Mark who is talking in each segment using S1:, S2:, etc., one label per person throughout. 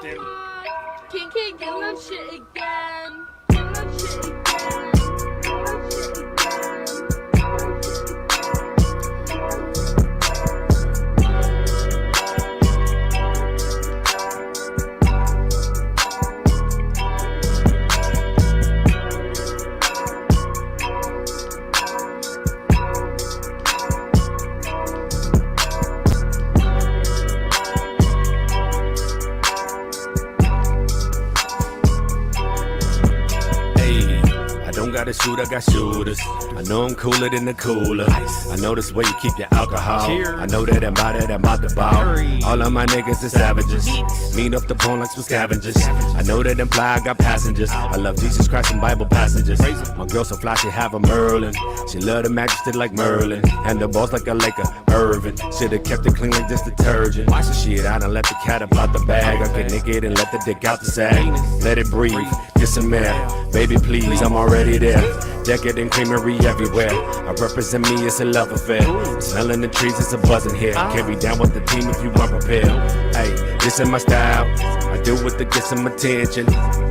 S1: King, give them shit again. Give them shit again.
S2: Got a shoot, I got shooters. I know I'm cooler than the cooler. I know this way you keep your alcohol. I know that I'm about the ball. All of my niggas are savages. Mean up the bone like some scavengers. I know that them fly, I got passengers. I love Jesus Christ and Bible passages. My girl so fly, she have a Merlin. She love the majesty like Merlin. And the boss like a Laker, Irvin. Should've kept it clean like this detergent. Wash the shit out and let the cat up out the bag. I get naked and let the dick out the sack. Let it breathe, get some air. Baby please, I'm already there. Decadent creamery everywhere. I represent me, it's a love affair. Smelling the trees, it's a buzzing here. Carry down with the team if you weren't prepared. Hey, this is my style. I do it to get some attention.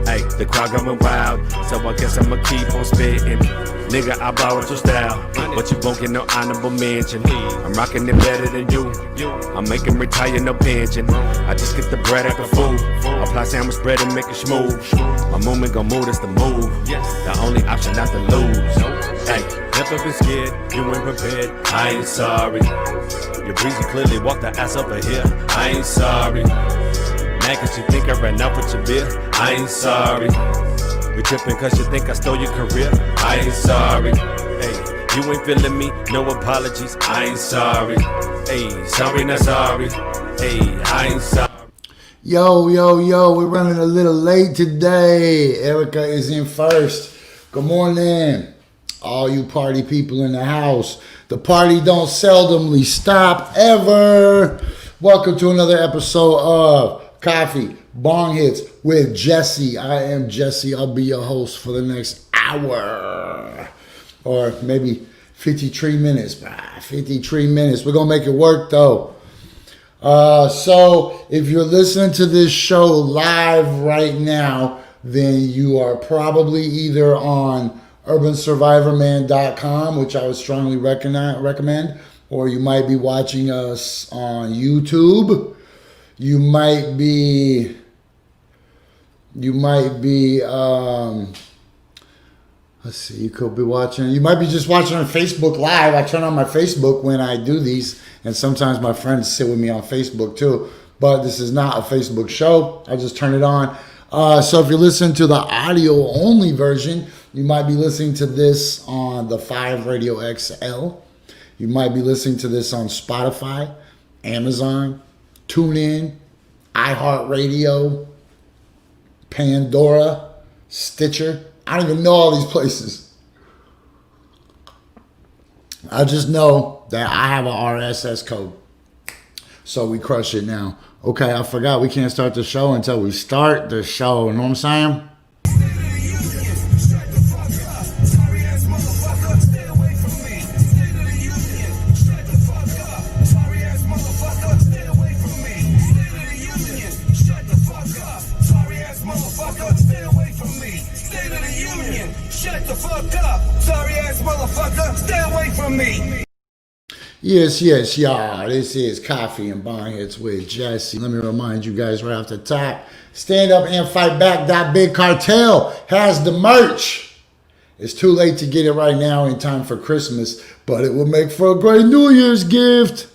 S2: Hey, the crowd going wild, so I guess I'ma keep on spitting. Nigga, I borrowed your style, but you won't get no honorable mention. I'm rocking it better than you. I'm making retire no pension. I just get the bread like a fool. Apply sandwich bread and make it smooth. My movement gon' move, that's the move. The only option not to lose. Hey, never been scared, you ain't prepared. I ain't sorry. Your breezy clearly walked the ass over here. I ain't sorry. Mad cause you think I ran out with your beer. I ain't sorry. You tripping cause you think I stole your career. I ain't sorry. Hey, you ain't feeling me, no apologies. I ain't sorry. Hey, sorry not sorry. Hey, I ain't sorry.
S3: Yo, we're running a little late today. Erica is in first. Good morning, all you party people in the house. The party don't seldomly stop ever. Welcome to another episode of Coffee Bong Hits with Jessie. I am Jessie. I'll be your host for the next hour. Or maybe 53 minutes. 53 minutes. We're going to make it work though. So if you're listening to this show live right now, then you are probably either on urbansurvivorman.com, which I would strongly recommend, or you might be watching us on YouTube. You might be let's see, you could be watching, you might be just watching on Facebook Live. I turn on my Facebook when I do these, and sometimes my friends sit with me on Facebook too, but this is not a Facebook show. I just turn it on. So if you're listening to the audio only version, you might be listening to this on the 5 Radio XL. You might be listening to this on Spotify, Amazon, TuneIn, iHeartRadio, Pandora, Stitcher. I don't even know all these places. I just know that I have an RSS code. So we crush it now. Okay, I forgot we can't start the show until we start the show. You know what I'm saying? Yes, y'all. This is Coffee and Bong Hits with Jessie. Let me remind you guys right off the top. Stand Up and Fight Back. Big Cartel has the merch. It's too late to get it right now in time for Christmas, but it will make for a great New Year's gift.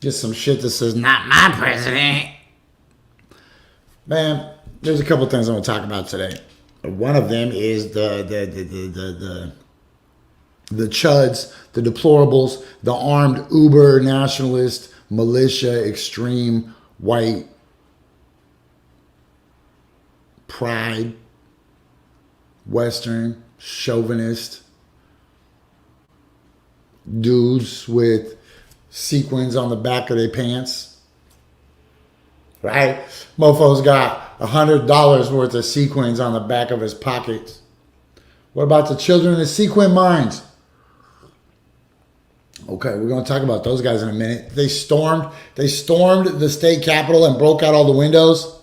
S3: Get some shit that says, "Not my president." Man, there's a couple things I'm going to talk about today. One of them is the chuds, the deplorables, the armed uber nationalist, militia, extreme, white, pride, Western, chauvinist dudes with sequins on the back of their pants. Right? Mofo's got $100 worth of sequins on the back of his pockets. What about the children of sequin mines? Okay, we're going to talk about those guys in a minute. They stormed the state capitol and broke out all the windows.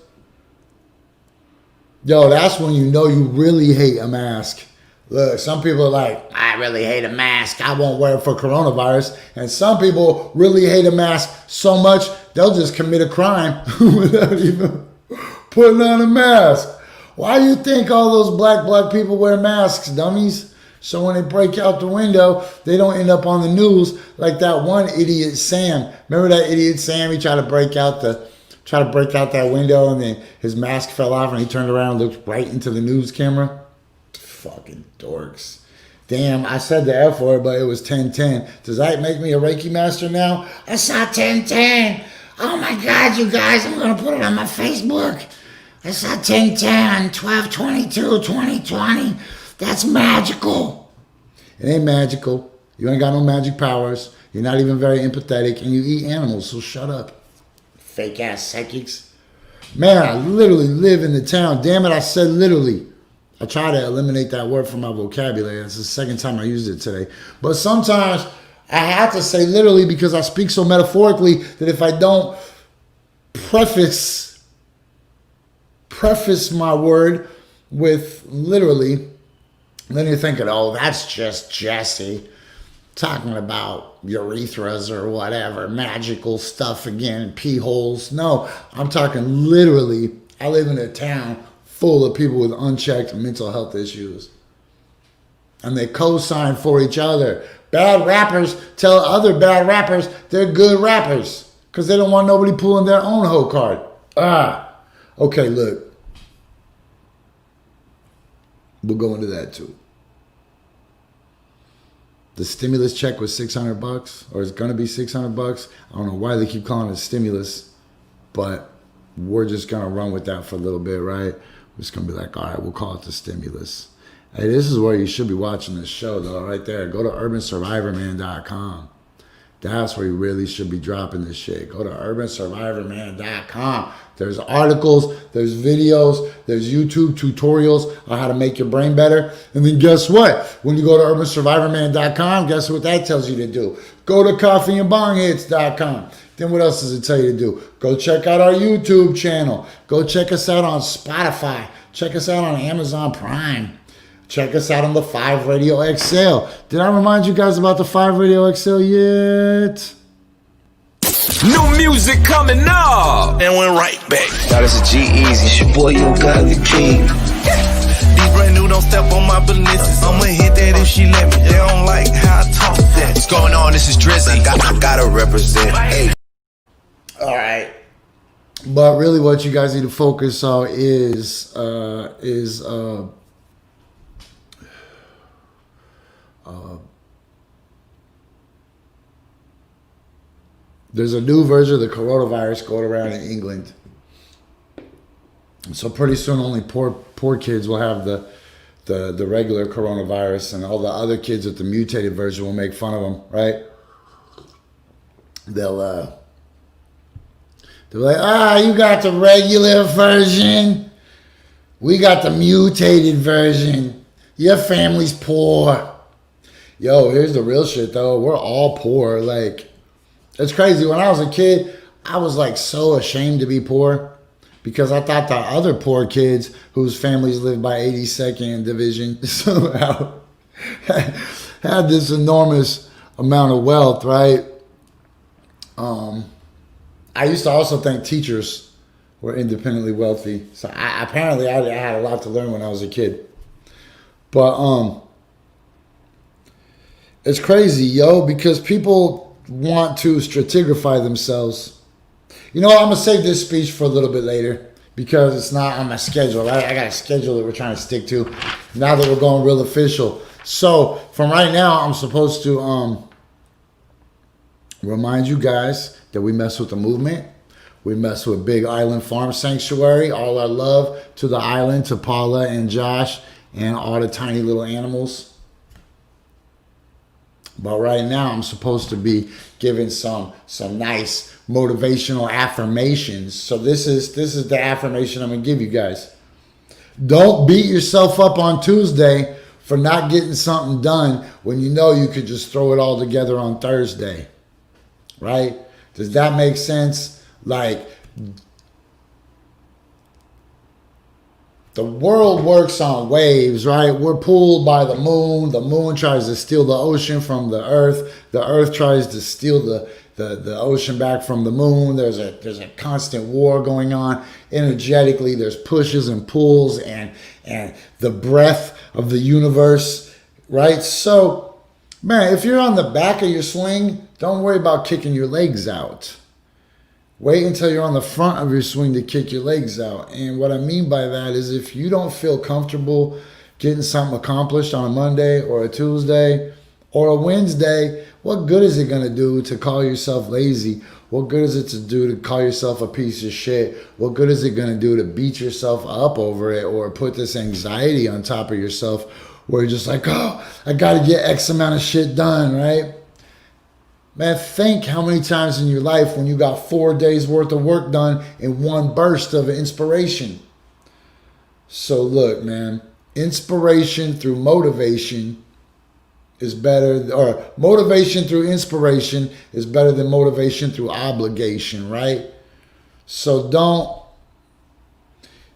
S3: Yo, that's when you know you really hate a mask. Look, some people are like, I really hate a mask. I won't wear it for coronavirus. And some people really hate a mask so much, they'll just commit a crime without even putting on a mask. Why do you think all those black people wear masks, dummies? So when they break out the window, they don't end up on the news like that one idiot Sam. Remember that idiot Sam? He tried to break out that window, and then his mask fell off, and he turned around and looked right into the news camera. Fucking dorks. Damn, I said the F word, but it was 1010. Does that make me a Reiki master now? I saw 1010. Oh my God, you guys, I'm gonna put it on my Facebook. I saw 1010, 12/22/2020. That's magical. It ain't magical. You ain't got no magic powers. You're not even very empathetic, and you eat animals, so shut up. Fake ass psychics. Man, I literally live in the town. Damn it, I said literally. I try to eliminate that word from my vocabulary. It's the second time I used it today. But sometimes I have to say literally because I speak so metaphorically that if I don't preface my word with literally, then you're thinking, oh, that's just Jessie talking about urethras or whatever, magical stuff again, pee holes. No, I'm talking literally. I live in a town full of people with unchecked mental health issues. And they co-sign for each other. Bad rappers tell other bad rappers they're good rappers because they don't want nobody pulling their own hoe card. Okay, look. We'll go into that too. The stimulus check was $600, or it's gonna be $600. I don't know why they keep calling it stimulus, but we're just gonna run with that for a little bit, right? We're just gonna be like, all right, we'll call it the stimulus. Hey, this is where you should be watching this show, though, right there. Go to urbansurvivorman.com. That's where you really should be dropping this shit. Go to urbansurvivorman.com. There's articles, there's videos, there's YouTube tutorials on how to make your brain better. And then guess what? When you go to urbansurvivorman.com, guess what that tells you to do? Go to COFFEE+BONGHITS.com. Then what else does it tell you to do? Go check out our YouTube channel. Go check us out on Spotify. Check us out on Amazon Prime. Check us out on the 5 Radio XL. Did I remind you guys about the 5 Radio XL yet?
S4: New music coming up. And we're right back.
S5: Now this is G-Eazy. It's your boy, Yo God the King.
S4: These brand new, don't step on my business. I'ma hit that if she let me. They don't like how I talk that.
S5: What's going on? This is Drizzy. I gotta represent. Hey.
S3: All right. But really what you guys need to focus on is there's a new version of the coronavirus going around in England. So pretty soon only poor kids will have the regular coronavirus, and all the other kids with the mutated version will make fun of them, right? They'll be like, you got the regular version. We got the mutated version. Your family's poor. Yo, here's the real shit though. We're all poor. Like, it's crazy. When I was a kid, I was like so ashamed to be poor because I thought the other poor kids whose families lived by 82nd Division somehow had this enormous amount of wealth, right? I used to also think teachers were independently wealthy. So apparently I had a lot to learn when I was a kid. But it's crazy, yo, because people want to stratigraphy themselves. You know what? I'm going to save this speech for a little bit later because it's not on my schedule. I got a schedule that we're trying to stick to now that we're going real official. So from right now, I'm supposed to remind you guys that we mess with the movement. We mess with Big Island Farm Sanctuary. All our love to the island, to Paula and Josh and all the tiny little animals. But right now, I'm supposed to be giving some nice motivational affirmations. So this is the affirmation I'm gonna give you guys. Don't beat yourself up on Tuesday for not getting something done when you know you could just throw it all together on Thursday, right? Does that make sense? Like, the world works on waves, right? We're pulled by the moon. The moon tries to steal the ocean from the earth. The earth tries to steal the ocean back from the moon. There's a constant war going on. Energetically, there's pushes and pulls and the breath of the universe, right? So, man, if you're on the back of your swing, don't worry about kicking your legs out. Wait until you're on the front of your swing to kick your legs out. And what I mean by that is if you don't feel comfortable getting something accomplished on a Monday or a Tuesday or a Wednesday, what good is it going to do to call yourself lazy? What good is it to do to call yourself a piece of shit? What good is it going to do to beat yourself up over it or put this anxiety on top of yourself where you're just like, oh, I got to get X amount of shit done, right? Man, think how many times in your life when you got 4 days worth of work done in one burst of inspiration. So look, man, inspiration through motivation is better, or motivation through inspiration is better than motivation through obligation, right? So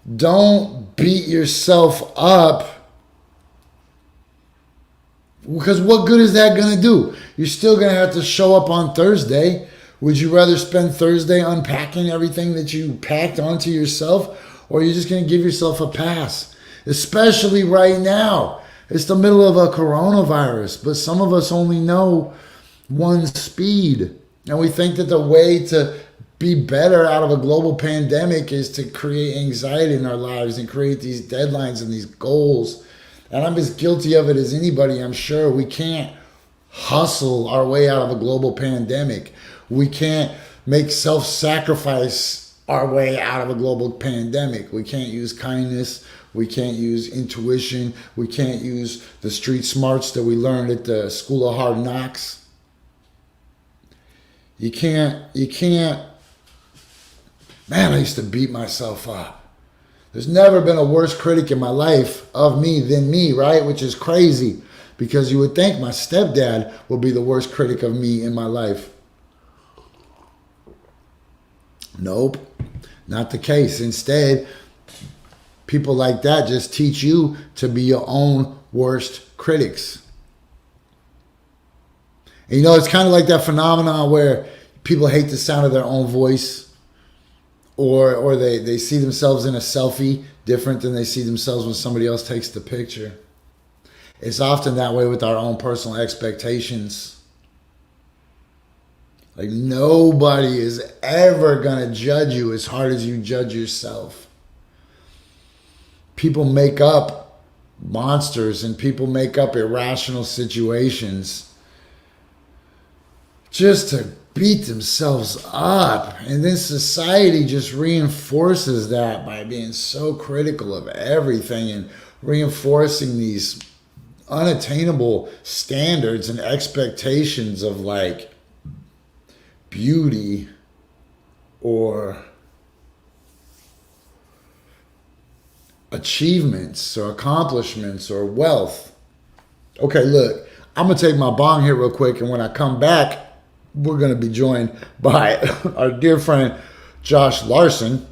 S3: don't beat yourself up, because what good is that going to do? You're still going to have to show up on Thursday. Would you rather spend Thursday unpacking everything that you packed onto yourself, or are you just going to give yourself a pass? Especially right now. It's the middle of a coronavirus, but some of us only know one speed. And we think that the way to be better out of a global pandemic is to create anxiety in our lives and create these deadlines and these goals. And I'm as guilty of it as anybody, I'm sure. We can't hustle our way out of a global pandemic. We can't make self-sacrifice our way out of a global pandemic. We can't use kindness. We can't use intuition. We can't use the street smarts that we learned at the School of Hard Knocks. You can't. Man, I used to beat myself up. There's never been a worse critic in my life of me than me, right? Which is crazy, because you would think my stepdad would be the worst critic of me in my life. Nope, not the case. Instead, people like that just teach you to be your own worst critics. And you know, it's kind of like that phenomenon where people hate the sound of their own voice. Or they see themselves in a selfie different than they see themselves when somebody else takes the picture. It's often that way with our own personal expectations. Like, nobody is ever going to judge you as hard as you judge yourself. People make up monsters and people make up irrational situations just to beat themselves up. And then society just reinforces that by being so critical of everything and reinforcing these unattainable standards and expectations of like beauty or achievements or accomplishments or wealth. Okay, look, I'm going to take my bong hit real quick, and when I come back, we're going to be joined by our dear friend, Josh Larson.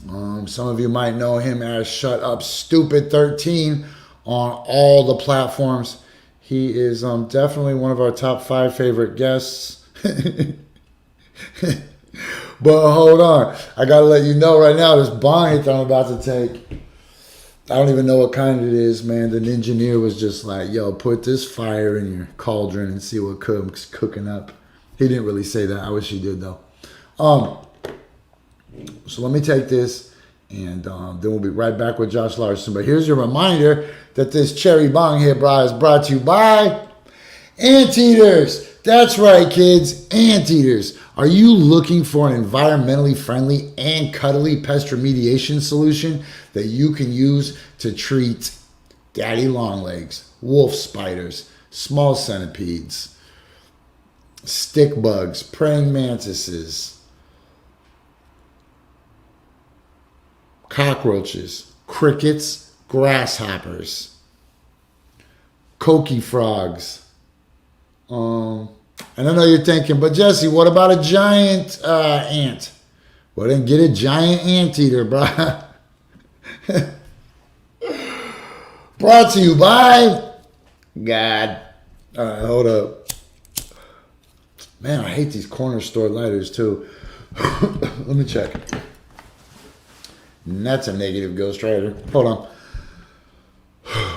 S3: Some of you might know him as Shut Up Stupid 13 on all the platforms. He is definitely one of our top 5 favorite guests. But hold on. I got to let you know right now, this bong hit that I'm about to take, I don't even know what kind it is, man. The engineer was just like, yo, put this fire in your cauldron and see what comes cooking up. He didn't really say that. I wish he did, though. So let me take this, and then we'll be right back with Josh Larson. But here's your reminder that this cherry bong hit is brought to you by Anteaters. That's right, kids. Anteaters. Are you looking for an environmentally friendly and cuddly pest remediation solution that you can use to treat daddy longlegs, wolf spiders, small centipedes, stick bugs, praying mantises, cockroaches, crickets, grasshoppers? Cokie frogs. And I know you're thinking, but Jesse, what about a giant ant? Well, then get a giant anteater, bro. Brought to you by God. All right, hold up. Man, I hate these corner store lighters too. Let me check. And that's a negative Ghost Rider. Hold on.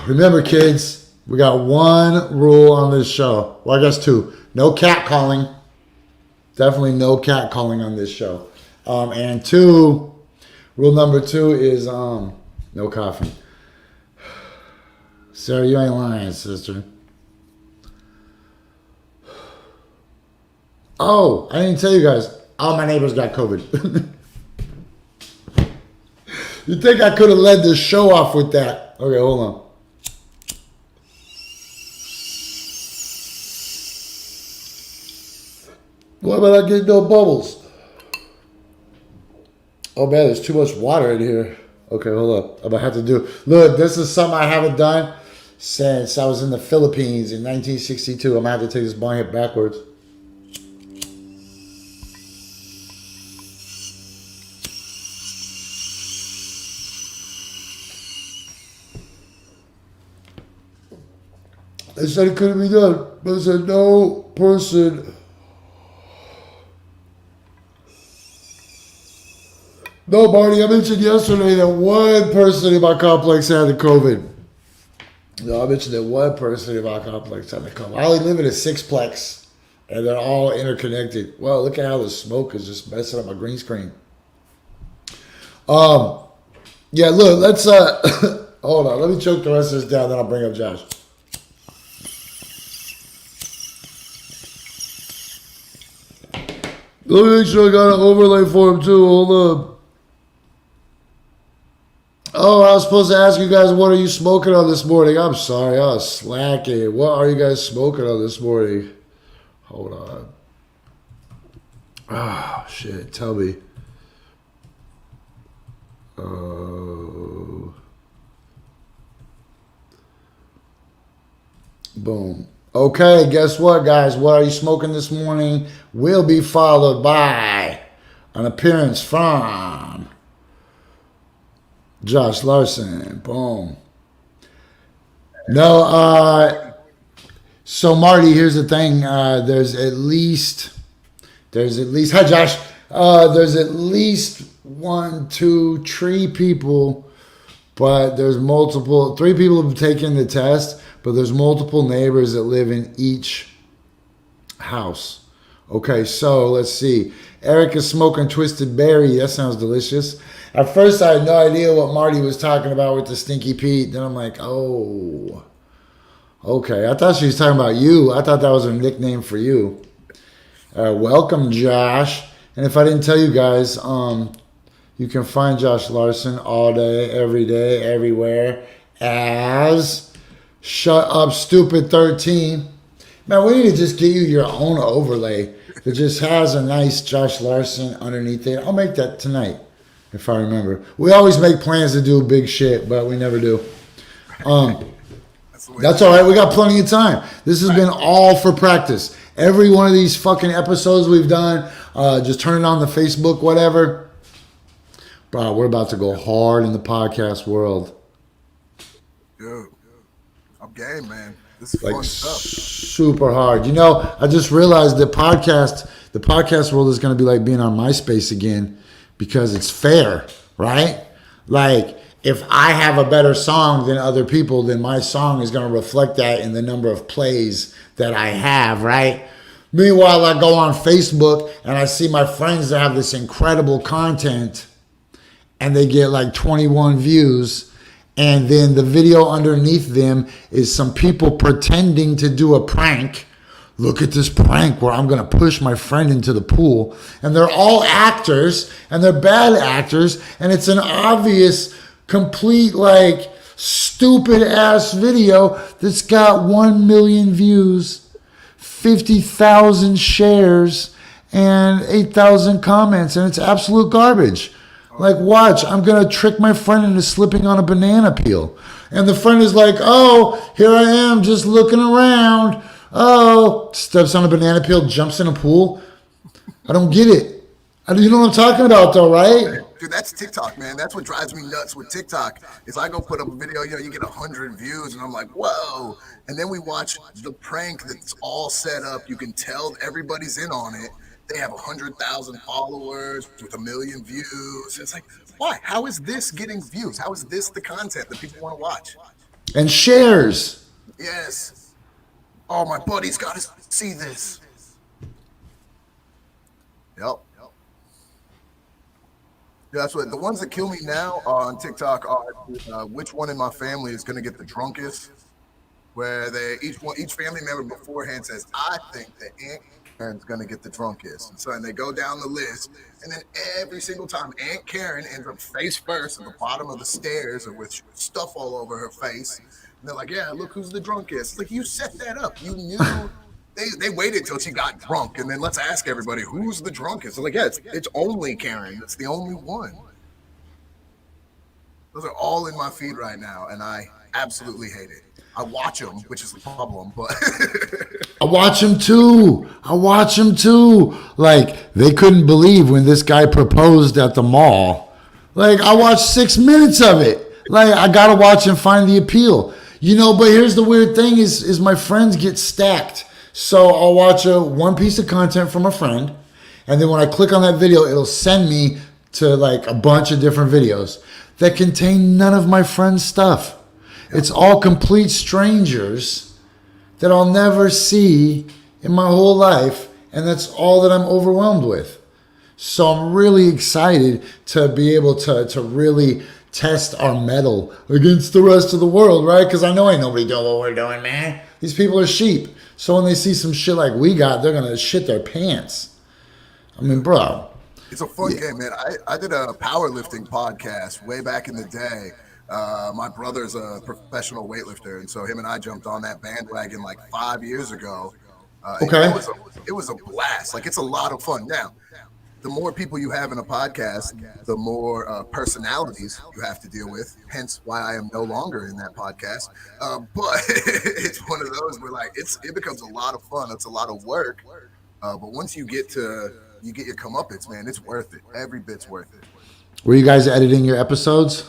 S3: Remember, kids, we got one rule on this show. Well, I guess two. No catcalling. Definitely no catcalling on this show. And two, rule number 2 is no coughing. Sarah, you ain't lying, sister. Oh, I didn't tell you guys. All my neighbors got COVID. You think I could have led this show off with that? Okay, hold on. Why am I not getting no bubbles? Oh man, there's too much water in here. Okay, hold up. I'm gonna have to do. Look, this is something I haven't done since I was in the Philippines in 1962. I'm gonna have to take this bong hit backwards. They said it couldn't be done, but they said no person. No, Marty, I mentioned yesterday that one person in my complex had the COVID. No, I mentioned that one person in my complex had the COVID. I only live in a sixplex, and they're all interconnected. Well, look at how the smoke is just messing up my green screen. Yeah, look, let's, hold on. Let me choke the rest of this down, then I'll bring up Josh. Let me make sure I got an overlay for him, too. Hold on. Oh, I was supposed to ask you guys, what are you smoking on this morning? I'm sorry, I was slacking. What are you guys smoking on this morning? Hold on. Oh, shit. Tell me. Boom. Okay, guess what, guys? What are you smoking this morning? Will be followed by an appearance from Josh Larson. Boom. No, so Marty, here's the thing. There's at least, hi Josh. There's at least 1, 2, 3 people, but there's multiple, 3 people have taken the test, but there's multiple neighbors that live in each house. Okay, so let's see. Eric is smoking Twisted Berry. That sounds delicious. At first, I had no idea what Marty was talking about with the Stinky Pete. Then I'm like, oh, okay. I thought she was talking about you. I thought that was her nickname for you. Welcome, Josh. And if I didn't tell you guys, you can find Josh Larson all day, everywhere as Shut Up Stupid 13. Man, we need to just get you your own overlay that just has a nice Josh Larson underneath it. I'll make that tonight, if I remember. We always make plans to do big shit, but we never do. That's all right. We got plenty of time. This has been all for practice. Every one of these fucking episodes we've done, just turn it on the Facebook, whatever. Bro, we're about to go hard in the podcast world.
S6: Dude, I'm game, man. This is
S3: Like
S6: fun stuff.
S3: super hard. You know, I just realized the podcast world is going to be like being on MySpace again because it's fair, right? Like if I have a better song than other people, then my song is going to reflect that in the number of plays that I have, right? Meanwhile, I go on Facebook and I see my friends that have this incredible content and they get like 21 views. And then the video underneath them is some people pretending to do a prank. Look at this prank where I'm going to push my friend into the pool. And they're all actors, and they're bad actors. And it's an obvious, complete, like, stupid-ass video that's got 1 million views, 50,000 shares, and 8,000 comments. And it's absolute garbage. Like, watch, I'm going to trick my friend into slipping on a banana peel. And the friend is like, oh, here I am just looking around. Oh, steps on a banana peel, jumps in a pool. I don't get it. You know what I'm talking about, though, right?
S6: Dude, that's TikTok, man. That's what drives me nuts with TikTok. Is I go put up a video, you get 100 views, and I'm like, whoa. And then we watch the prank that's all set up. You can tell everybody's in on it. They have 100,000 followers with 1 million views. It's like, why? How is this getting views? How is this the content that people want to watch?
S3: And shares.
S6: Yes. Oh, my buddy's got to see this. Yep. Yeah, that's what the ones that kill me now on TikTok are which one in my family is going to get the drunkest, where each family member beforehand says, I think that Aunt Karen's going to get the drunkest. And so and they go down the list, and then every single time Aunt Karen ends up face first at the bottom of the stairs or with stuff all over her face. And they're like, yeah, look who's the drunkest. It's like, you set that up. You knew. They waited till she got drunk, and then let's ask everybody who's the drunkest. They're like, yeah, it's only Karen. It's the only one. Those are all in my feed right now, and I absolutely hate it. I watch them, which is the problem, but
S3: I watch them too. Like, they couldn't believe when this guy proposed at the mall. Like, I watched 6 minutes of it. Like, I gotta watch and find the appeal. But here's the weird thing is my friends get stacked. So I'll watch one piece of content from a friend, and then when I click on that video, it'll send me to like a bunch of different videos that contain none of my friend's stuff. It's all complete strangers that I'll never see in my whole life, and that's all that I'm overwhelmed with. So I'm really excited to be able to really test our mettle against the rest of the world, right? Because I know ain't nobody doing what we're doing, man. These people are sheep. So when they see some shit like we got, they're going to shit their pants. I mean, bro.
S6: It's a fun game, man. I did a powerlifting podcast way back in the day. My brother's a professional weightlifter, and so him and I jumped on that bandwagon like 5 years ago.
S3: Okay.
S6: It was a blast. Like, it's a lot of fun. Now, the more people you have in a podcast, the more personalities you have to deal with. Hence why I am no longer in that podcast. But it's one of those where like it becomes a lot of fun. It's a lot of work. But once you get your comeuppance, man, it's worth it. Every bit's worth it.
S3: Were you guys editing your episodes?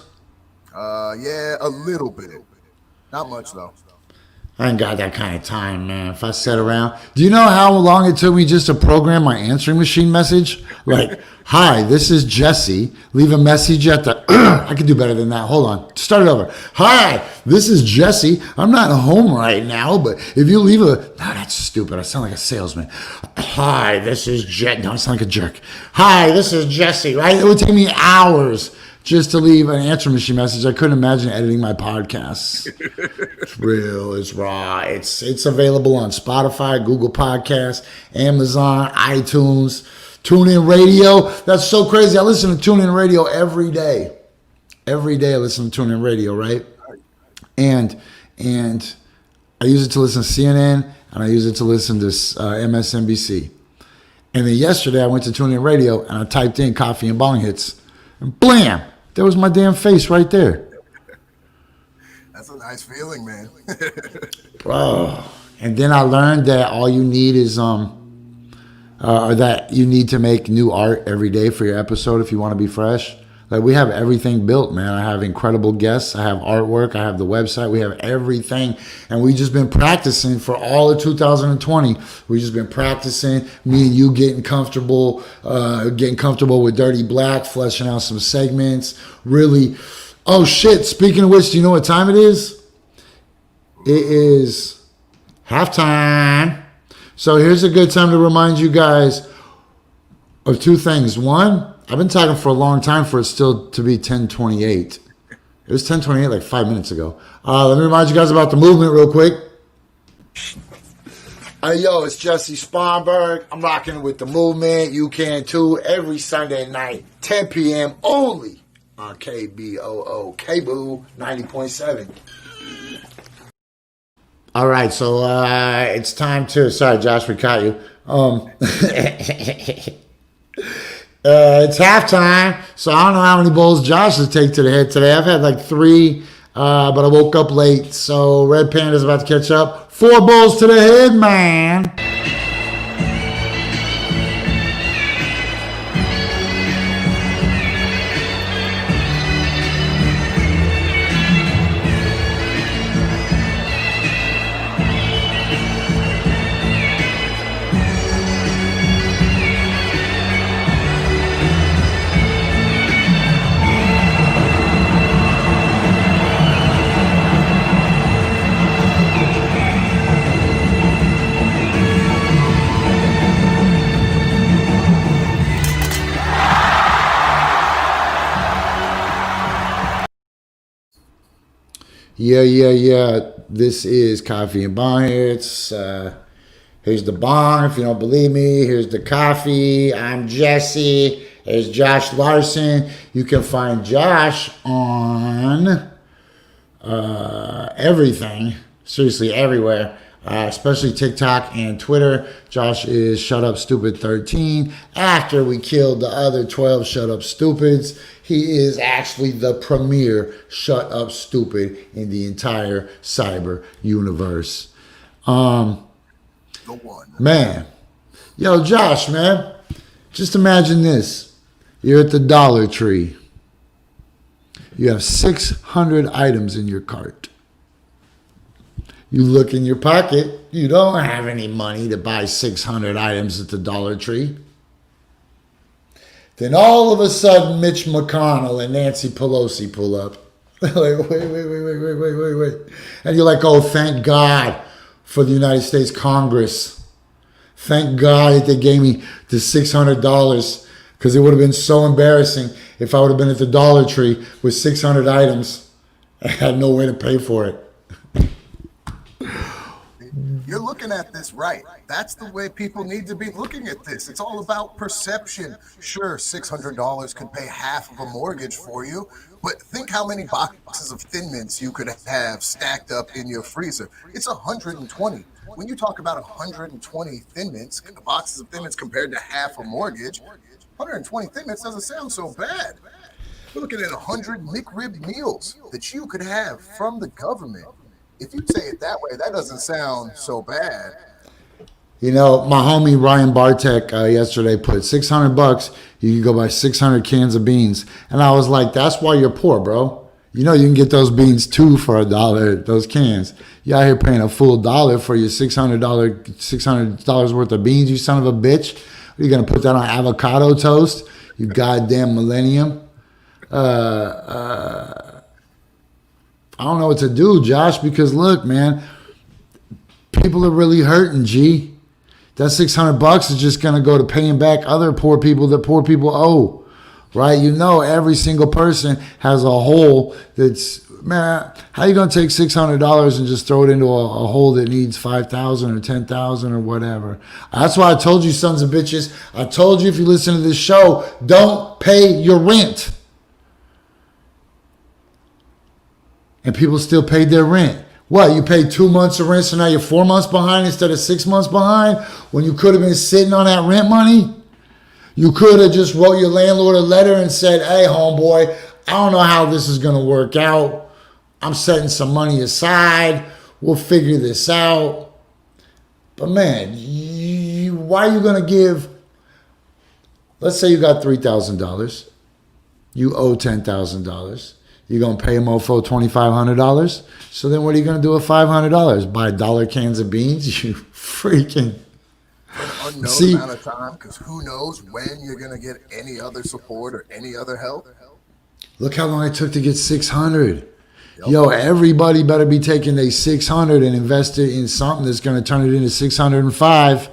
S6: Yeah, a little bit. Not much though.
S3: I ain't got that kind of time, man. If I sat around, do you know how long it took me just to program my answering machine message? Like, hi, this is Jessie. Leave a message at the. I could do better than that. Hold on. Start it over. Hi, this is Jessie. I'm not home right now, but if you leave a. No, that's stupid. I sound like a salesman. Hi, this is No, I sound like a jerk. Hi, this is Jessie, right? It would take me hours just to leave an answer machine message. I couldn't imagine editing my podcasts. It's real. It's raw. It's available on Spotify, Google Podcasts, Amazon, iTunes, TuneIn Radio. That's so crazy. I listen to TuneIn Radio every day. Every day I listen to TuneIn Radio, right? And I use it to listen to CNN, and I use it to listen to MSNBC. And then yesterday I went to TuneIn Radio, and I typed in Coffee and Bong Hits, and blam! There was my damn face right there.
S6: That's a nice feeling, man.
S3: Bro. And then I learned that all you need is or that you need to make new art every day for your episode if you want to be fresh. Like, we have everything built, man. I have incredible guests. I have artwork. I have the website. We have everything. And we've just been practicing for all of 2020. We've just been practicing. Me and you getting comfortable with Dirty Black, fleshing out some segments. Really. Oh, shit. Speaking of which, do you know what time it is? It is halftime. So here's a good time to remind you guys of two things. One, I've been talking for a long time for it still to be 10:28. It was 10:28 like 5 minutes ago. Let me remind you guys about the movement real quick. Hey, yo, it's Jesse Sponberg. I'm rocking with the movement. You can too. Every Sunday night, 10 p.m. only on KBOO, KBOO 90.7. All right, so it's time to. Sorry, Josh, we caught you. It's halftime, so I don't know how many bowls Josh has taken to the head today. I've had like three But I woke up late, so Red Panda's about to catch up. 4 balls to the head, man. Yeah. This is Coffee and Bonghits. Here's the bong. If you don't believe me, here's the coffee. I'm Jessie. There's Josh Larson. You can find Josh on everything. Seriously, everywhere. Especially TikTok and Twitter. Josh is Shut Up Stupid 13. After we killed the other 12 Shut Up Stupids, he is actually the premier Shut Up Stupid in the entire cyber universe.
S6: The one.
S3: Man. Yo, Josh, man. Just imagine this. You're at the Dollar Tree. You have 600 items in your cart. You look in your pocket. You don't have any money to buy 600 items at the Dollar Tree. Then all of a sudden, Mitch McConnell and Nancy Pelosi pull up. Like, wait. And you're like, oh, thank God for the United States Congress. Thank God that they gave me the $600, because it would have been so embarrassing if I would have been at the Dollar Tree with 600 items and had no way to pay for it.
S6: You're looking at this right. That's the way people need to be looking at this. It's all about perception. Sure, $600 could pay half of a mortgage for you, but think how many boxes of Thin Mints you could have stacked up in your freezer. It's 120. When you talk about 120 Thin Mints, boxes of Thin Mints compared to half a mortgage, 120 Thin Mints doesn't sound so bad. We're looking at 100 McRib meals that you could have from the government. If you say it that way, that doesn't sound so bad.
S3: You know, my homie Ryan Bartek yesterday put $600. You can go buy 600 cans of beans, and I was like, "That's why you're poor, bro. You know you can get those beans too for $1. Those cans. You out here paying a full dollar for your $600 worth of beans. You son of a bitch. Are you gonna put that on avocado toast? You goddamn millennium." I don't know what to do, Josh, because look, man, people are really hurting, G. That $600 is just going to go to paying back other poor people that poor people owe, right? You know, every single person has a hole that's, man, how you going to take $600 and just throw it into a hole that needs 5,000 or 10,000 or whatever? That's why I told you, sons of bitches, I told you if you listen to this show, don't pay your rent. And people still paid their rent. What, you paid 2 months of rent, so now you're 4 months behind instead of 6 months behind when you could have been sitting on that rent money? You could have just wrote your landlord a letter and said, hey, homeboy, I don't know how this is going to work out. I'm setting some money aside. We'll figure this out. But, man, why are you going to give, let's say you got $3,000. You owe $10,000. You're going to pay a mofo $2,500. So then what are you going to do with $500? Buy dollar cans of beans? You freaking...
S6: Unknown amount of time, because who knows when you're going to get any other support or any other help.
S3: Look how long it took to get 600. Yep. Yo, everybody better be taking their 600 and invest it in something that's going to turn it into 605.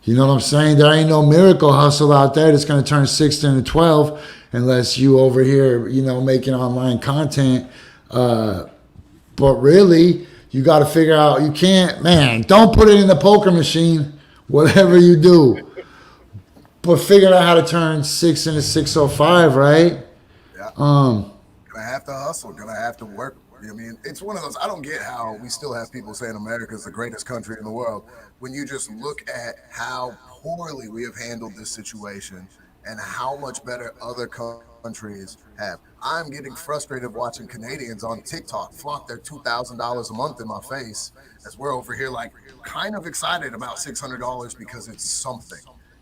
S3: You know what I'm saying? There ain't no miracle hustle out there that's going to turn 6 into 12. Unless you over here, you know, making online content. But really, you got to figure out, you can't, man, don't put it in the poker machine, whatever you do. But figure out how to turn 6 into 605, right?
S6: Yeah. Gonna have to hustle, gonna have to work. I mean, it's one of those, I don't get how we still have people saying America's the greatest country in the world when you just look at how poorly we have handled this situation. and how much better other countries have. I'm getting frustrated watching Canadians on TikTok flaunt their $2,000 a month in my face as we're over here like kind of excited about $600 because it's something.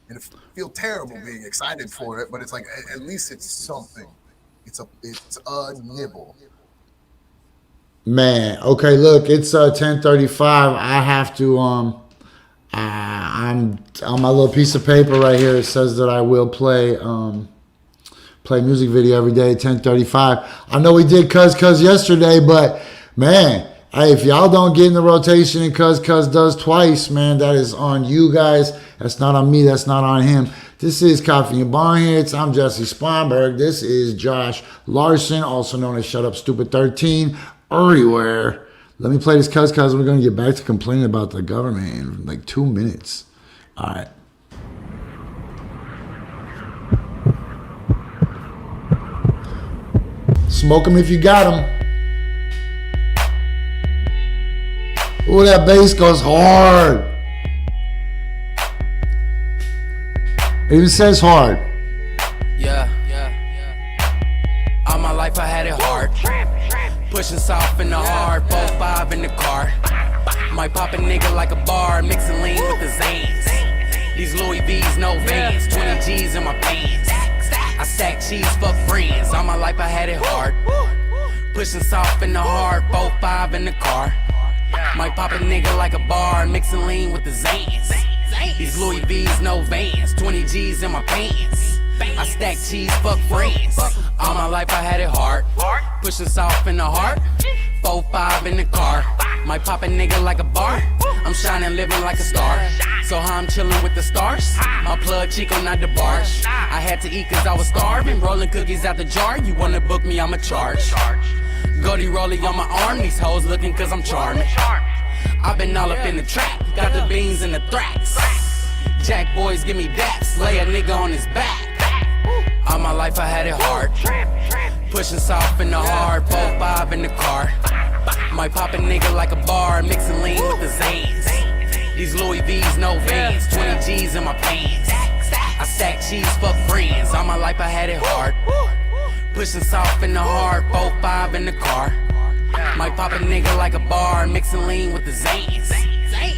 S6: And it feels terrible being excited for it, but it's like at least it's something. It's a nibble.
S3: Man, okay, look, it's 10:35. I have to I'm on my little piece of paper right here. It says that I will play music video every day at 10:35. I know we did Cuz yesterday, but man, hey, if y'all don't get in the rotation and Cuz does twice, man, that is on you guys. That's not on me. That's not on him. This is Coffee and Bonghits. I'm Jessie Sponberg. This is Josh Larson, also known as Shut Up Stupid 13, everywhere. Let me play this Cuz we're going to get back to complaining about the government in like 2 minutes. All right. Smoke them if you got them. Ooh, that bass goes hard. It even says hard.
S7: Yeah. All my life I had it hard. Pushing soft in the hard, 4-5 in the car. Might pop a nigga like a bar, mixing lean with the Zans. These Louis V's, no Vans, 20 G's in my pants. I stack cheese, fuck friends. All my life I had it hard. Pushing soft in the hard, 4-5 in the car. Might pop a nigga like a bar, mixing lean with the Zans. These Louis V's, no Vans, 20 G's in my pants. I stack cheese, fuck friends. All my life I had it hard. Pushing soft in the heart, 4-5 in the car. Might pop a nigga like a bar. I'm shining, living like a star. So how I'm chilling with the stars? My plug Chico, not the barge. I had to eat cause I was starving. Rolling cookies out the jar. You wanna book me, I'ma charge. Goldie rollie on my arm. These hoes looking cause I'm charming. I've been all up in the trap. Got the beans and the thrax. Jack boys give me daps. Lay a nigga on his back. All my life I had it hard. Pushing soft in the hard, 4-5 in the car. Might pop a nigga like a bar, mixing lean with the Zans. These Louis V's, no Vans, 20 G's in my pants. I stack cheese, fuck friends. All my life I had it hard. Pushing soft in the hard, 4-5 in the car. Might pop a nigga like a bar, mixing lean with the Zans.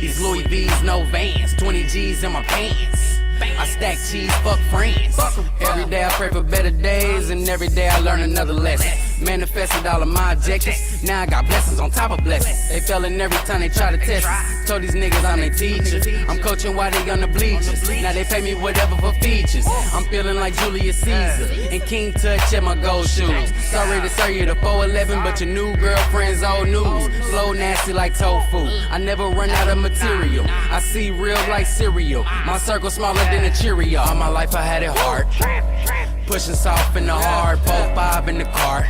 S7: These Louis V's, no Vans, 20 G's in my pants. I stack cheese, fuck friends. Every day I pray for better days, and every day I learn another lesson. Manifested all of my objectives. Now I got blessings on top of blessings. They failing every time they try to test me. Told these niggas I'm their teacher. I'm coaching while they on the bleachers. Now they pay me whatever for features. I'm feeling like Julius Caesar and King Tut at my gold shoes. Sorry to serve you the 411, but your new girlfriend's old news. Flow nasty like tofu. I never run out of material. I see real like cereal. My circle smaller than a Cheerio. All my life I had it hard. Pushing soft in the hard, 4-5 in the car.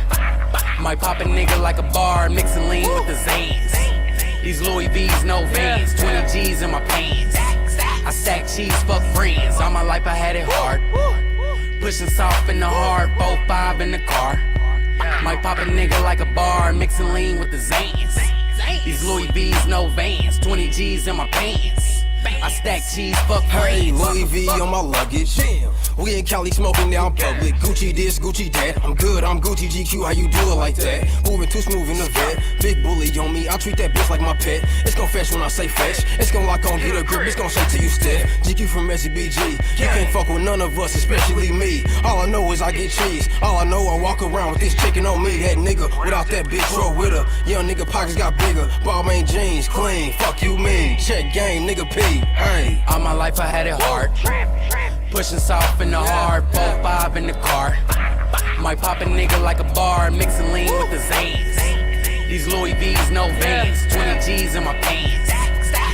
S7: Might pop a nigga like a bar, mixing lean with the Zans. These Louis V's, no Vans, 20 G's in my pants. I stack cheese, fuck friends. All my life I had it hard. Pushing soft in the hard, 4-5 in the car. Might pop a nigga like a bar, mixing lean with the Zans. These Louis V's, no Vans, 20 G's in my pants. I stack cheese, fuck
S8: Hey,
S7: friends.
S8: Louis V on my luggage. Damn. We in Cali smoking now in public. Gucci this, Gucci that. I'm good, I'm Gucci GQ. How you do it like that? Moving too smooth in the vet. Big bully on me. I treat that bitch like my pet. It's gon' fetch when I say fetch. It's gon' lock on, get a grip. It's gon' say till you step. GQ from SCBG. You can't fuck with none of us, especially me. All I know is I get cheese. All I know I walk around with this chicken on me. That nigga without that bitch roll with her. Young nigga pockets got bigger. Balmain jeans clean. Fuck you mean. Check game, nigga P. Hey.
S7: All my life I had it hard. Pushing soft in the hard, 4-5 in the car. Might pop a nigga like a bar, mixing lean with the Zans. These Louis V's, no Vans, 20 G's in my pants.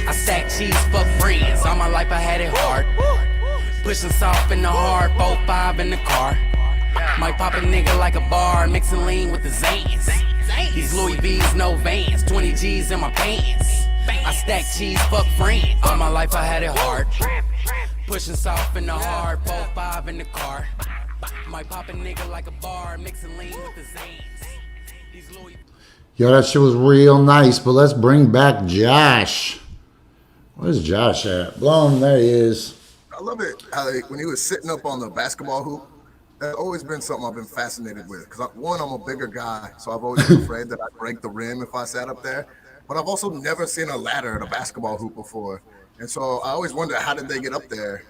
S7: I stack cheese, fuck friends. All my life I had it hard. Pushing soft in the hard, 4-5 in the car. Might pop a nigga like a bar, mixing lean with the Zans. These Louis V's, no Vans, 20 G's in my pants. I stack cheese, fuck friends. All my life I had it hard. Pushing soft in the hard, 4-5 in the car. Might pop a nigga like a bar, mixing lean with the Zans. These Louis.
S3: Yo, that shit was real nice, but let's bring back Josh. Where's Josh at? Blown, there he is.
S6: I love it. When he was sitting up on the basketball hoop, that's always been something I've been fascinated with. Because one, I'm a bigger guy, so I've always been afraid that I'd break the rim if I sat up there. But I've also never seen a ladder at a basketball hoop before, and so I always wonder, how did they get up there?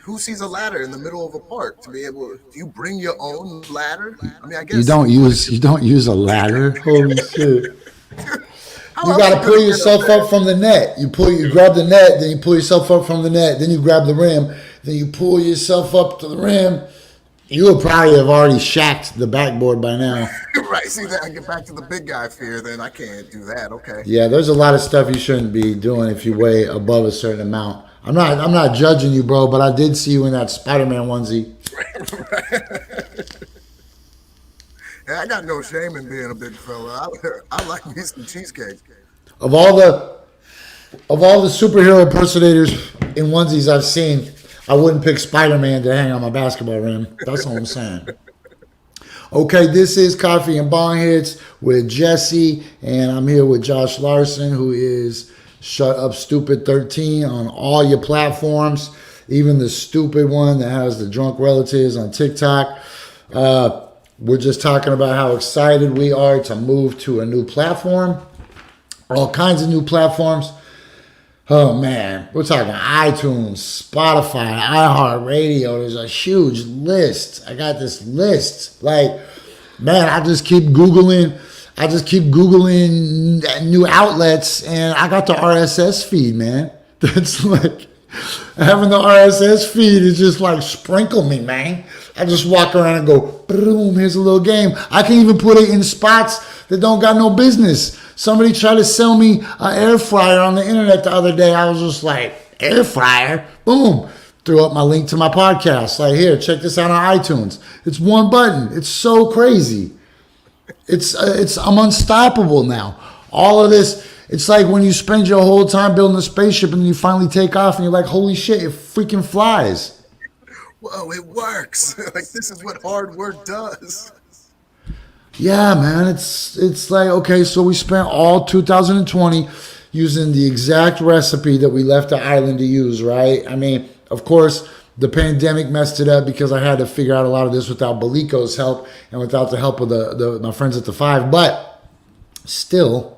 S6: Who sees a ladder in the middle of a park to be able? Do you bring your own ladder? I mean, I guess
S3: You don't use a ladder. Holy shit!
S6: How
S3: You
S6: else
S3: got to
S6: gonna
S3: pull
S6: get
S3: yourself
S6: there?
S3: up from the net. You grab the net, then you pull yourself up from the net, then you grab the rim, then you pull yourself up to the rim. You would probably have already shacked the backboard by now.
S6: Right. See that I get back to the big guy fear, then I can't do that. Okay.
S3: Yeah, there's a lot of stuff you shouldn't be doing if you weigh above a certain amount. I'm not judging you, bro, but I did see you in that Spider-Man onesie.
S6: Yeah, I got no shame in being a big fella. I like me some cheesecake.
S3: Of all the superhero impersonators in onesies I've seen, I wouldn't pick Spider-Man to hang on my basketball rim. That's all I'm saying. Okay, this is Coffee and Bong Hits with Jessie, and I'm here with Josh Larson, who is Shut Up Stupid 13 on all your platforms, even the stupid one that has the drunk relatives on TikTok. We're just talking about how excited we are to move to a new platform, all kinds of new platforms. Oh man, we're talking iTunes, Spotify, iHeartRadio. There's a huge list. I got this list. Like, man, I just keep Googling new outlets, and I got the RSS feed, man. That's like, having the RSS feed is just like sprinkle me, man. I just walk around and go, boom, here's a little game. I can even put it in spots that don't got no business. Somebody tried to sell me an air fryer on the internet the other day. I was just like, air fryer? Boom. Threw up my link to my podcast. Like, here, check this out on iTunes. It's one button. It's so crazy. I'm unstoppable now. All of this, it's like when you spend your whole time building a spaceship and you finally take off and you're like, holy shit, it freaking flies.
S6: Whoa, it works. Like, this is what hard work does.
S3: Yeah, man, it's like, okay, so we spent all 2020 using the exact recipe that we left the island to use, right? I mean, of course, the pandemic messed it up because I had to figure out a lot of this without Balico's help and without the help of my friends at the Five, but still,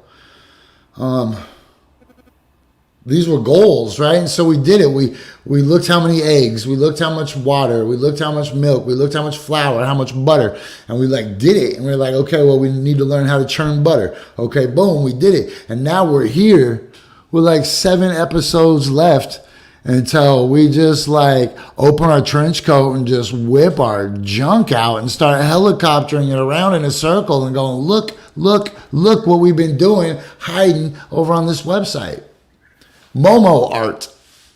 S3: these were goals, right? And so we did it. We looked how many eggs, we looked how much water, we looked how much milk, we looked how much flour, how much butter, and we like did it. And we we're like, okay, well, we need to learn how to churn butter. Okay, boom, we did it. And now we're here with like 7 episodes left until we just like open our trench coat and just whip our junk out and start helicoptering it around in a circle and going, look what we've been doing, hiding over on this website. Momo art.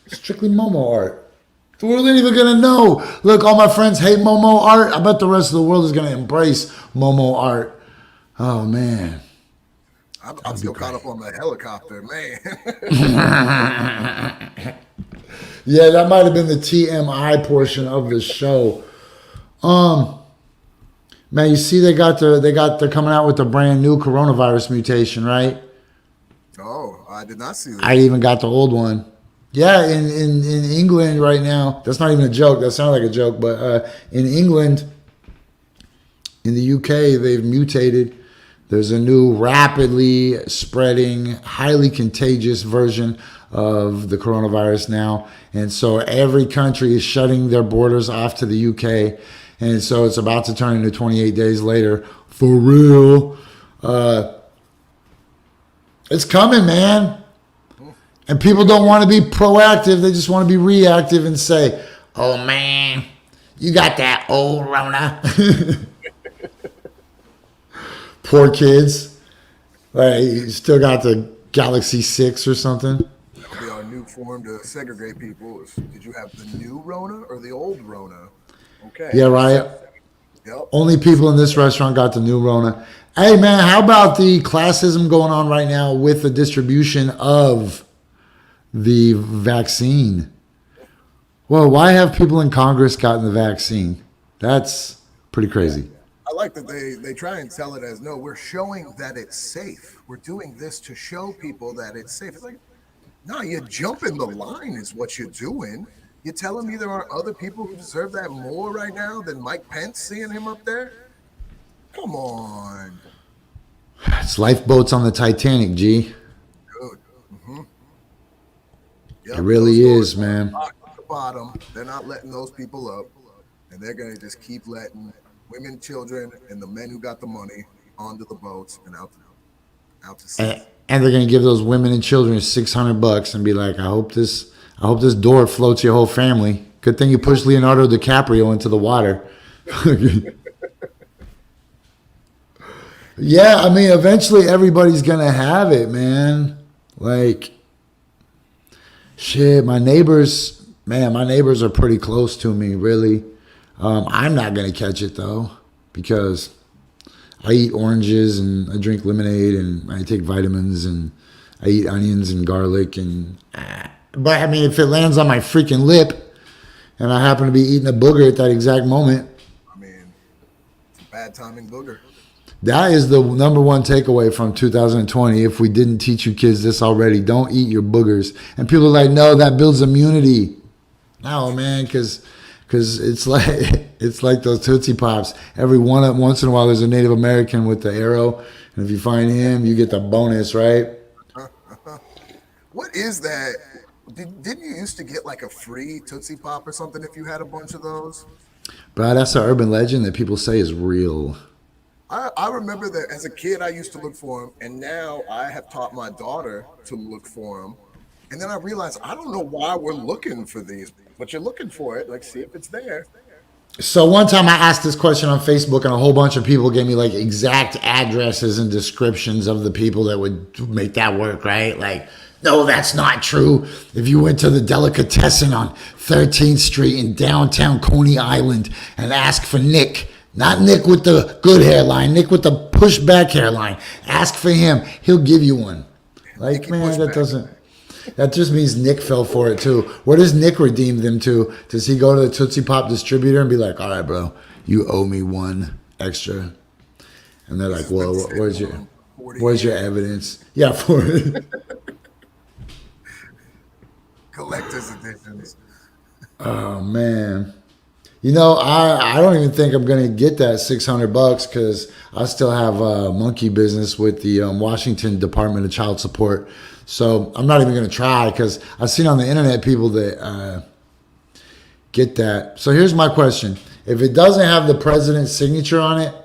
S3: Strictly Momo art. The world ain't even gonna know. Look, all my friends hate Momo art. I bet the rest of the world is gonna embrace Momo art. Oh man.
S6: I'm still caught up on the helicopter, man.
S3: Yeah, that might have been the TMI portion of the show. Man, you see they're coming out with the brand new coronavirus mutation, right?
S6: Oh, I did not see that.
S3: I even got the old one. Yeah, in England right now, that's not even a joke. That sounded like a joke, but in England, in the UK, they've mutated. There's a new rapidly spreading, highly contagious version of the coronavirus now. And so every country is shutting their borders off to the UK. And so it's about to turn into 28 days later. For real. It's coming, man. And people don't want to be proactive. They just want to be reactive and say, oh, man, you got that old Rona. Poor kids. Like, you still got the Galaxy 6 or something.
S6: That'll be our new form to segregate people. Did you have the new Rona or the old Rona? Okay.
S3: Yeah, right.
S6: Yep.
S3: Only people in this restaurant got the new Rona. Hey, man, how about the classism going on right now with the distribution of the vaccine? Well, why have people in Congress gotten the vaccine? That's pretty crazy.
S6: I like that they try and tell it as, no, we're showing that it's safe. We're doing this to show people that it's safe. It's like, No, you're jumping the line is what you're doing. You're telling me there are other people who deserve that more right now than Mike Pence seeing him up there? Come on.
S3: It's lifeboats on the Titanic, G.
S6: Good.
S3: It really is, man.
S6: At the bottom, they're not letting those people up, and they're gonna just keep letting women, children, and the men who got the money onto the boats and out to sea.
S3: And they're gonna give those women and children $600 and be like, I hope this door floats your whole family. Good thing you pushed Leonardo DiCaprio into the water. Yeah, I mean, eventually everybody's gonna have it, man. Like, shit, my neighbors are pretty close to me, really. I'm not gonna catch it though, because I eat oranges and I drink lemonade and I take vitamins and I eat onions and garlic but I mean, if it lands on my freaking lip and I happen to be eating a booger at that exact moment,
S6: I mean, it's a bad timing booger.
S3: that is the number one takeaway from 2020. If we didn't teach you kids this already, don't eat your boogers. And people are like, no, that builds immunity. No, man, because it's like those Tootsie Pops. Once in a while, there's a Native American with the arrow, and if you find him, you get the bonus, right?
S6: What is that? Didn't you used to get like a free Tootsie Pop or something if you had a bunch of those?
S3: Bro, that's an urban legend that people say is real.
S6: I remember that as a kid, I used to look for them, and now I have taught my daughter to look for them. And then I realized I don't know why we're looking for these, but you're looking for it. Like, see if it's there.
S3: So one time I asked this question on Facebook, and a whole bunch of people gave me like exact addresses and descriptions of the people that would make that work, right? Like, no, that's not true. If you went to the Delicatessen on 13th Street in downtown Coney Island and asked for Nick, not Nick with the good hairline, Nick with the pushback hairline, ask for him. He'll give you one. Like,
S6: Nicky
S3: man,
S6: pushback.
S3: that just means Nick fell for it too. Where does Nick redeem them to? Does he go to the Tootsie Pop distributor and be like, all right, bro, you owe me one extra? And they're like, well, where's your evidence? Yeah, for it.
S6: Collector's editions.
S3: Oh, man. You know, I don't even think I'm going to get that $600 because I still have a monkey business with the Washington Department of Child Support. So I'm not even going to try because I've seen on the internet people that get that. So here's my question. If it doesn't have the president's signature on it,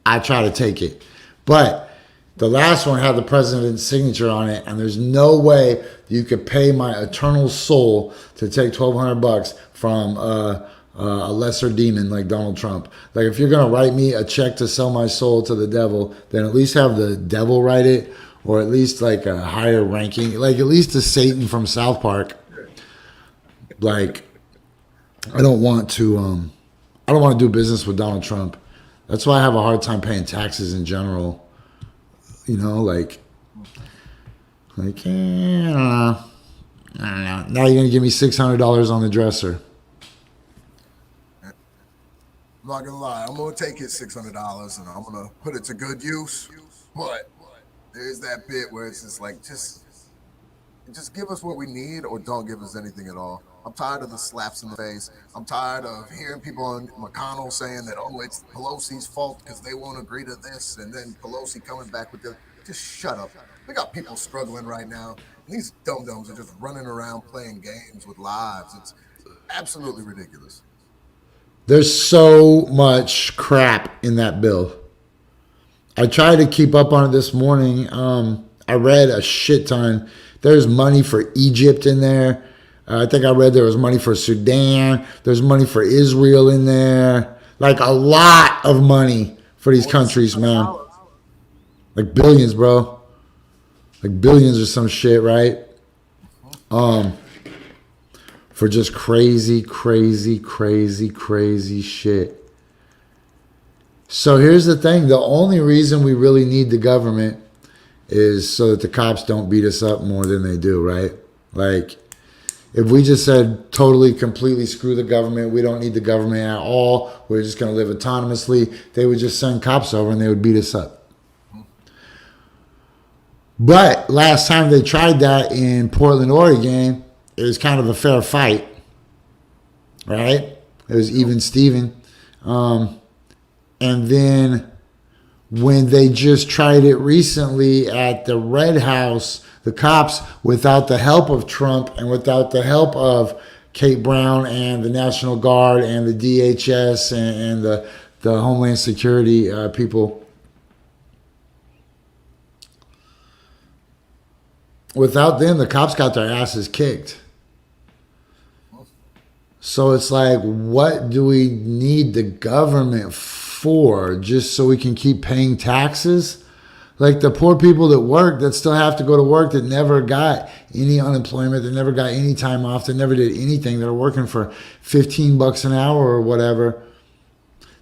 S3: I try to take it. But the last one had the president's signature on it, and there's no way you could pay my eternal soul to take $1,200 from a lesser demon like Donald Trump. Like, if you're going to write me a check to sell my soul to the devil, then at least have the devil write it, or at least like a higher ranking, like at least a Satan from South Park. Like, I don't want to do business with Donald Trump. That's why I have a hard time paying taxes in general. You know, like I don't know. Now you're gonna give me $600 on the dresser.
S6: I'm not gonna lie, I'm gonna take his $600 and I'm gonna put it to good use. But there's that bit where it's just like, just give us what we need or don't give us anything at all. I'm tired of the slaps in the face. I'm tired of hearing people on McConnell saying that, oh, it's Pelosi's fault because they won't agree to this, and then Pelosi coming back with the, just shut up. We got people struggling right now, and these dum-dums are just running around playing games with lives. It's absolutely ridiculous.
S3: There's so much crap in that bill. I tried to keep up on it this morning. I read a shit ton. There's money for Egypt in there. I think I read there was money for Sudan. There's money for Israel in there. Like a lot of money for these countries, man. Like billions, bro. Like billions or some shit, right? For just crazy, crazy, crazy, crazy shit. So here's the thing. The only reason we really need the government is so that the cops don't beat us up more than they do, right? Like, if we just said totally, completely screw the government, we don't need the government at all, we're just going to live autonomously, they would just send cops over and they would beat us up. But last time they tried that in Portland, Oregon, it was kind of a fair fight, right? It was even Steven. And then when they just tried it recently at the Red House, the cops, without the help of Trump and without the help of Kate Brown and the National Guard and the DHS and the Homeland Security people, without them, the cops got their asses kicked. So it's like, what do we need the government for? Just so we can keep paying taxes? Like the poor people that work, that still have to go to work, that never got any unemployment, that never got any time off, that never did anything, that are working for $15 an hour or whatever,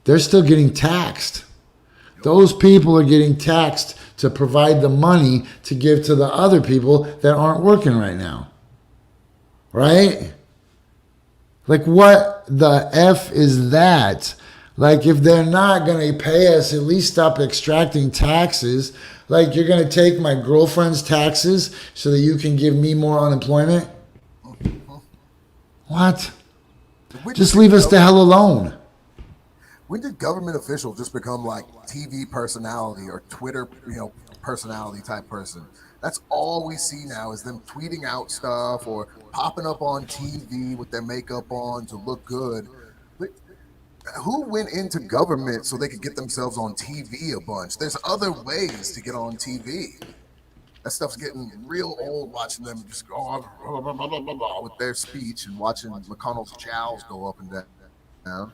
S3: they're still getting taxed. Those people are getting taxed to provide the money to give to the other people that aren't working right now. Right? Like, what the F is that? Like, if they're not going to pay us, at least stop extracting taxes. Like, you're going to take my girlfriend's taxes so that you can give me more unemployment? What? Just leave us the hell alone.
S6: When did government officials just become like TV personality or Twitter, personality type person? That's all we see now is them tweeting out stuff or popping up on TV with their makeup on to look good. But who went into government so they could get themselves on TV a bunch? There's other ways to get on TV. That stuff's getting real old watching them just go blah, blah, blah, blah, blah, with their speech and watching McConnell's jowls go up and down.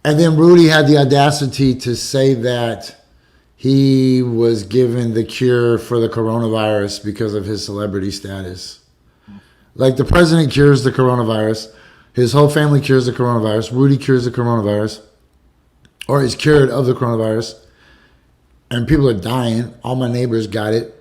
S3: And then Rudy had the audacity to say that he was given the cure for the coronavirus because of his celebrity status. Like, the president cures the coronavirus. His whole family cures the coronavirus. Rudy cures the coronavirus. Or is cured of the coronavirus. And people are dying. All my neighbors got it.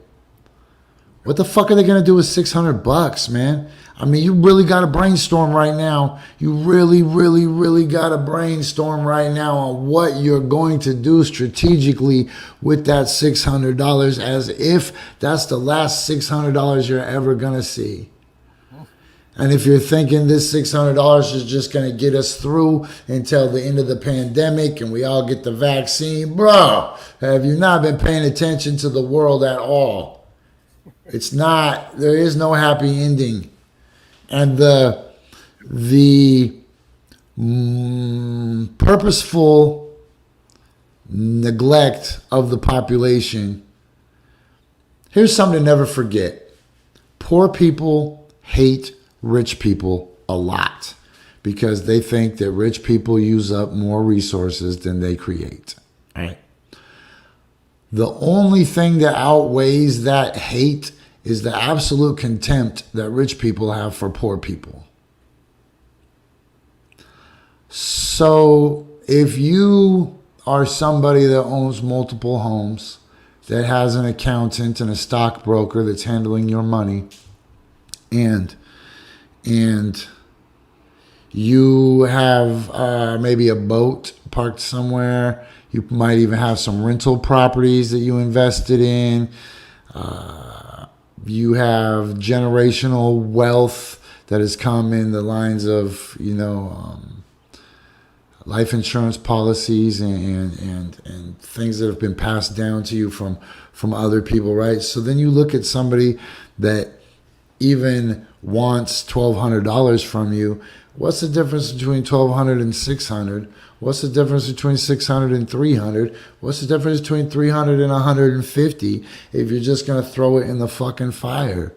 S3: What the fuck are they going to do with $600, man? I mean, you really got to brainstorm right now. You really, really, really got to brainstorm right now on what you're going to do strategically with that $600, as if that's the last $600 you're ever going to see. And if you're thinking this $600 is just going to get us through until the end of the pandemic and we all get the vaccine, bro, have you not been paying attention to the world at all? It's not, there is no happy ending. And the purposeful neglect of the population. Here's something to never forget. Poor people hate rich people a lot because they think that rich people use up more resources than they create. All right. The only thing that outweighs that hate is the absolute contempt that rich people have for poor people. So if you are somebody that owns multiple homes, that has an accountant and a stockbroker that's handling your money, and you have maybe a boat parked somewhere, you might even have some rental properties that you invested in, you have generational wealth that has come in the lines of, life insurance policies and things that have been passed down to you from other people, right? So then you look at somebody that even wants $1,200 from you. What's the difference between $1,200 and $600? What's the difference between $600 and $300? What's the difference between $300 and $150 if you're just going to throw it in the fucking fire?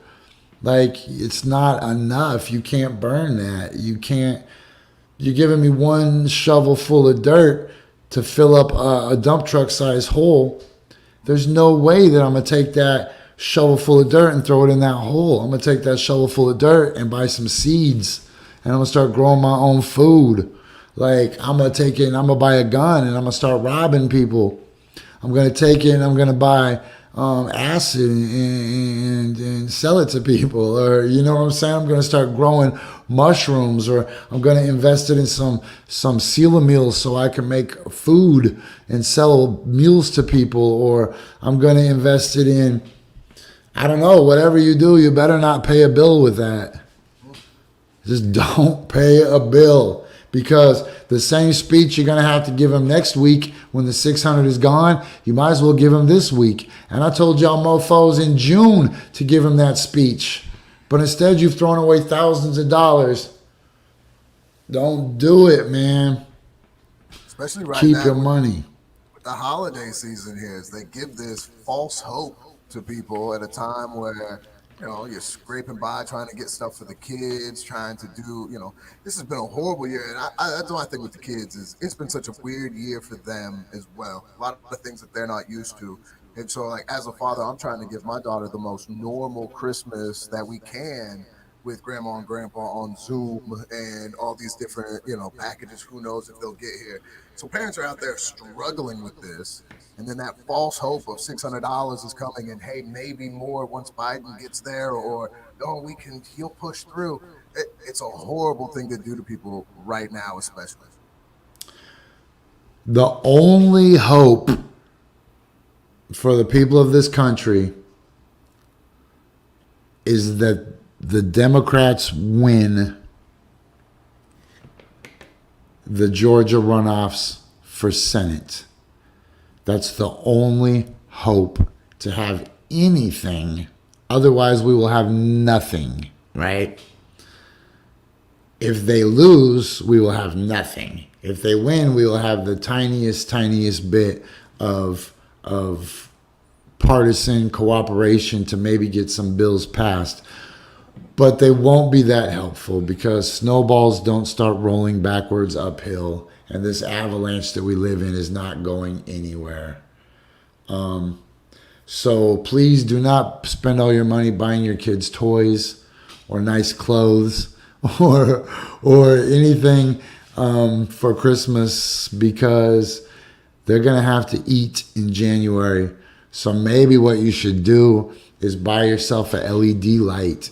S3: Like, it's not enough. You can't burn that. You can't. You're giving me one shovel full of dirt to fill up a dump truck size hole. There's no way that I'm going to take that shovel full of dirt and throw it in that hole. I'm going to take that shovel full of dirt and buy some seeds, and I'm going to start growing my own food. Like, I'm going to buy a gun and I'm going to start robbing people. I'm going to take it and I'm going to buy acid and sell it to people, or you know what I'm saying? I'm going to start growing mushrooms, or I'm going to invest it in some Sela meals so I can make food and sell meals to people, or I'm going to invest it in, I don't know, whatever you do, you better not pay a bill with that. Just don't pay a bill, because the same speech you're going to have to give him next week when the 600 is gone, you might as well give him this week. And I told y'all mofos in June to give him that speech. But instead you've thrown away thousands of dollars. Don't do it, man.
S6: Especially right
S3: Keep
S6: now.
S3: your money.
S6: With the holiday season here, is they give this false hope to people at a time where, you know, you're scraping by trying to get stuff for the kids, trying to do, you know, this has been a horrible year. And that's one thing with the kids is it's been such a weird year for them as well. A lot of the things that they're not used to. And so, like, as a father, I'm trying to give my daughter the most normal Christmas that we can with grandma and grandpa on Zoom and all these different, you know, packages. Who knows if they'll get here. So parents are out there struggling with this. And then that false hope of $600 is coming, and hey, maybe more once Biden gets there, or oh, he'll push through. It's a horrible thing to do to people right now, especially.
S3: The only hope for the people of this country is that the Democrats win the Georgia runoffs for Senate. That's the only hope to have anything. Otherwise, we will have nothing, right? If they lose, we will have nothing. If they win, we will have the tiniest bit of partisan cooperation to maybe get some bills passed. But they won't be that helpful, because snowballs don't start rolling backwards uphill, and this avalanche that we live in is not going anywhere. So please do not spend all your money buying your kids toys or nice clothes or anything for Christmas, because they're going to have to eat in January. So maybe what you should do is buy yourself a LED light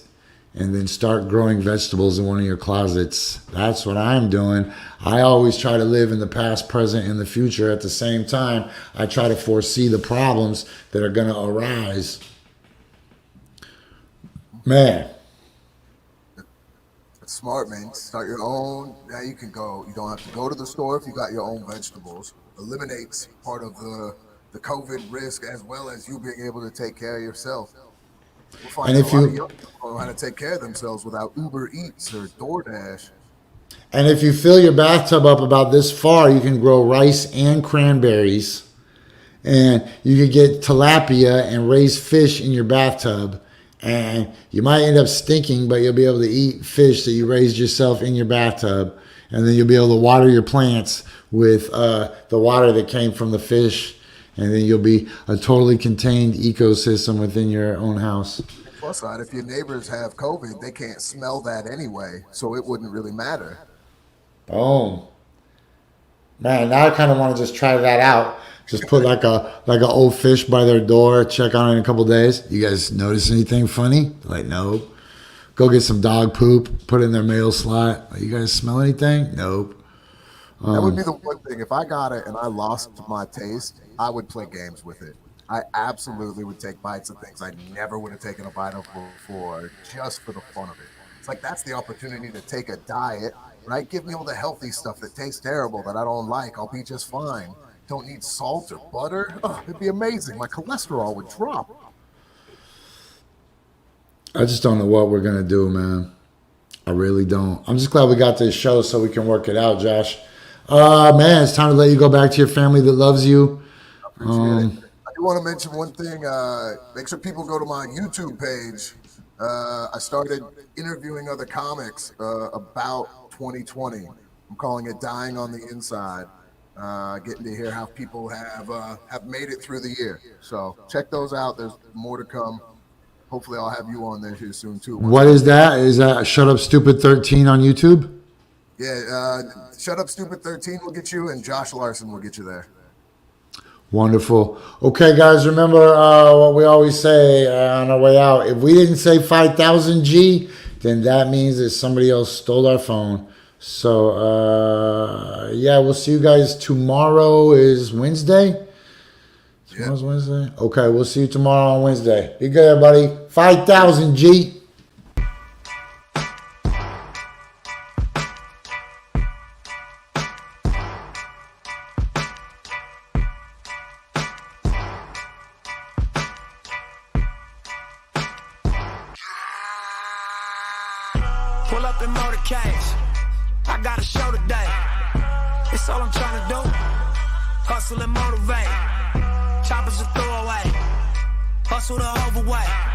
S3: and then start growing vegetables in one of your closets. That's what I'm doing. I always try to live in the past, present, and the future. At the same time, I try to foresee the problems that are going to arise. Man.
S6: It's smart, man. Start your own. Now you can go. You don't have to go to the store if you got your own vegetables. Eliminates part of the COVID risk, as well as you being able to take care of yourself. We'll find
S3: And if
S6: a lot
S3: you
S6: of young people know how to take care of themselves without Uber Eats or DoorDash.
S3: And if you fill your bathtub up about this far, you can grow rice and cranberries. And you could get tilapia and raise fish in your bathtub. And you might end up stinking, but you'll be able to eat fish that you raised yourself in your bathtub. And then you'll be able to water your plants with the water that came from the fish. And then you'll be a totally contained ecosystem within your own house.
S6: Plus side, if your neighbors have COVID, they can't smell that anyway, so it wouldn't really matter.
S3: Boom. Man, now I kind of want to just try that out. Just put like a old fish by their door, check on it in a couple days. You guys notice anything funny? Like, nope. Go get some dog poop, put it in their mail slot. You guys smell anything? Nope.
S6: That would be the one thing. If I got it and I lost my taste, I would play games with it. I absolutely would take bites of things I never would have taken a bite of before, just for the fun of it. It's like, that's the opportunity to take a diet, right? Give me all the healthy stuff that tastes terrible that I don't like. I'll be just fine. Don't need salt or butter. Oh, it'd be amazing. My cholesterol would drop.
S3: I just don't know what we're going to do, man. I really don't. I'm just glad we got this show so we can work it out, Josh. Man, it's time to let you go back to your family that loves you.
S6: I appreciate it. I do want to mention one thing. Make sure people go to my YouTube page. I started interviewing other comics about 2020. I'm calling it Dying on the Inside. Getting to hear how people have made it through the year. So check those out. There's more to come. Hopefully I'll have you on there here soon too.
S3: What is that? Is that Shut Up Stupid 13 on YouTube?
S6: Yeah, Shut Up Stupid 13 will get you, and Josh Larson will get you there.
S3: Wonderful. Okay, guys, remember what we always say on our way out. If we didn't say 5,000 G, then that means that somebody else stole our phone. So, yeah, we'll see you guys tomorrow is Wednesday. Tomorrow's Wednesday? Okay, we'll see you tomorrow on Wednesday. Be good, everybody. 5,000 G.
S8: Pull up in motorcades. I got a show today. It's all I'm trying to do. Hustle and motivate. Choppers a throwaway. Hustle the overweight.